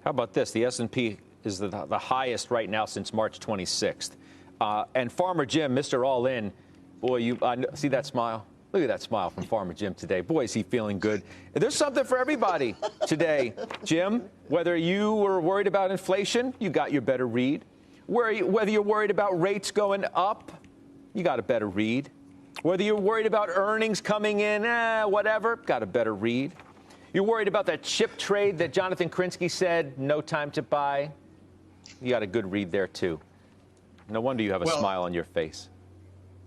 How about this? The S&P is the highest right now since March 26th. And Farmer Jim, Mr. All In, boy, you see that smile? Look at that smile from Farmer Jim today. Boy, is he feeling good. There's something for everybody today, Jim. Whether you were worried about inflation, you got your better read. Whether you're worried about rates going up, you got a better read. Whether you're worried about earnings coming in, whatever, got a better read. You're worried about that chip trade that Jonathan Krinsky said, no time to buy. You got a good read there, too. No wonder you have a smile on your face.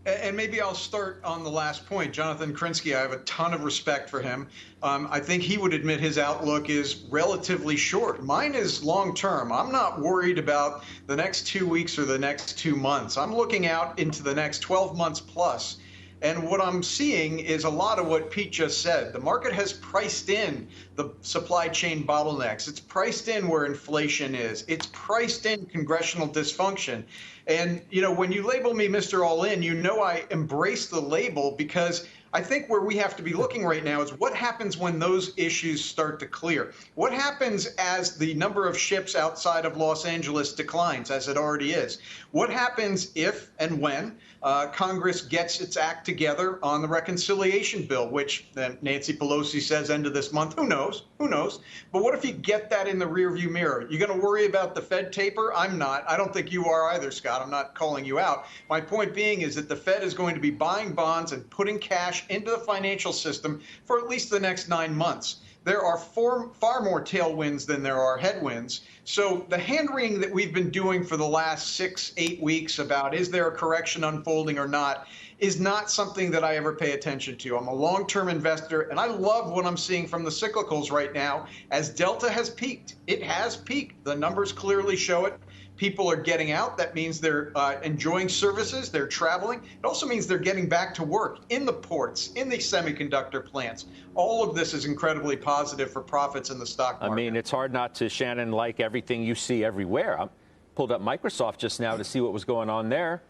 And maybe I'll start on the last point. Jonathan Krinsky, I have a ton of respect for him. I think he would admit his outlook is relatively short. Mine is long term. I'm not worried about the next 2 weeks or the next 2 months. I'm looking out into the next 12 months plus. And what I'm seeing is a lot of what Pete just said. The market has priced in the supply chain bottlenecks. It's priced in where inflation is. It's priced in congressional dysfunction. And, you know, when you label me Mr. All In, you know I embrace the label because I think where we have to be looking right now is what happens when those issues start to clear. What happens as the number of ships outside of Los Angeles declines, as it already is? What happens if and when Congress gets its act together on the reconciliation bill, which then Nancy Pelosi says end of this month? Who knows? Who knows? But what if you get that in the rearview mirror? You're going to worry about the Fed taper? I'm not. I don't think you are either, Scott. I'm not calling you out. My point being is that the Fed is going to be buying bonds and putting cash into the financial system for at least the next 9 months. There are far more tailwinds than there are headwinds. So the hand-wringing that we've been doing for the last 6-8 weeks about is there a correction unfolding or not is not something that I ever pay attention to. I'm a long-term investor, and I love what I'm seeing from the cyclicals right now as Delta has peaked. It has peaked. The numbers clearly show it. People are getting out. That means they're enjoying services. They're traveling. It also means they're getting back to work in the ports, in the semiconductor plants. All of this is incredibly positive for profits in the stock market. I mean, it's hard not to, Shannon, like everything you see everywhere. I pulled up Microsoft just now to see what was going on there.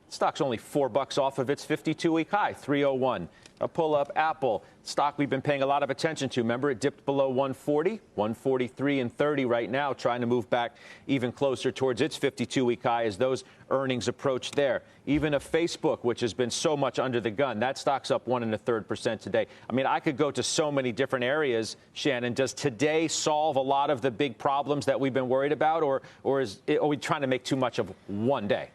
Stock's only $4 off of its 52-week high, 301. I'll pull up Apple stock we've been paying a lot of attention to. Remember, it dipped below 140, 143.30 right now, trying to move back even closer towards its 52-week high as those earnings approach there. Even a Facebook, which has been so much under the gun, that stock's up 1 1/3% today. I mean, I could go to so many different areas. Shannon, does today solve a lot of the big problems that we've been worried about, or are we trying to make too much of one day?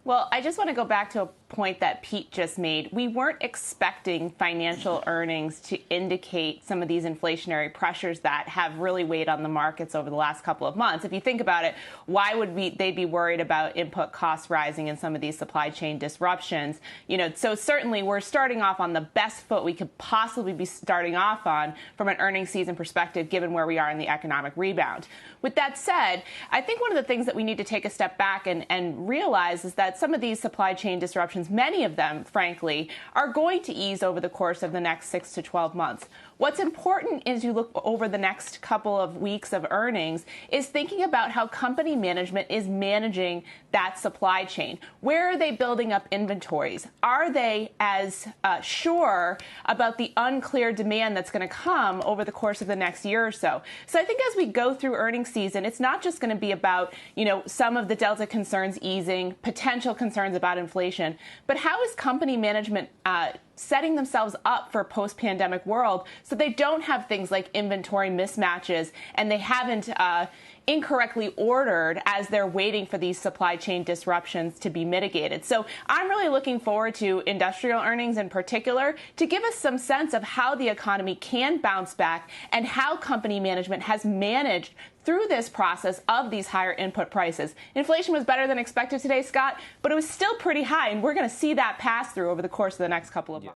Well, I just want to go back to a point that Pete just made. We weren't expecting financial earnings to indicate some of these inflationary pressures that have really weighed on the markets over the last couple of months. If you think about it, why would they be worried about input costs rising and some of these supply chain disruptions? You know, so certainly we're starting off on the best foot we could possibly be starting off on from an earnings season perspective, given where we are in the economic rebound. With that said, I think one of the things that we need to take a step back and realize is that some of these supply chain disruptions, many of them, frankly, are going to ease over the course of the next 6 to 12 months. What's important as you look over the next couple of weeks of earnings is thinking about how company management is managing that supply chain. Where are they building up inventories? Are they as sure about the unclear demand that's going to come over the course of the next year or so? So I think as we go through earnings season, it's not just going to be about, you know, some of the Delta concerns easing, potential concerns about inflation, but how is company management setting themselves up for a post-pandemic world so they don't have things like inventory mismatches and they haven't incorrectly ordered as they're waiting for these supply chain disruptions to be mitigated. So I'm really looking forward to industrial earnings in particular to give us some sense of how the economy can bounce back and how company management has managed through this process of these higher input prices. Inflation was better than expected today, Scott, but it was still pretty high, and we're going to see that pass through over the course of the next couple of months.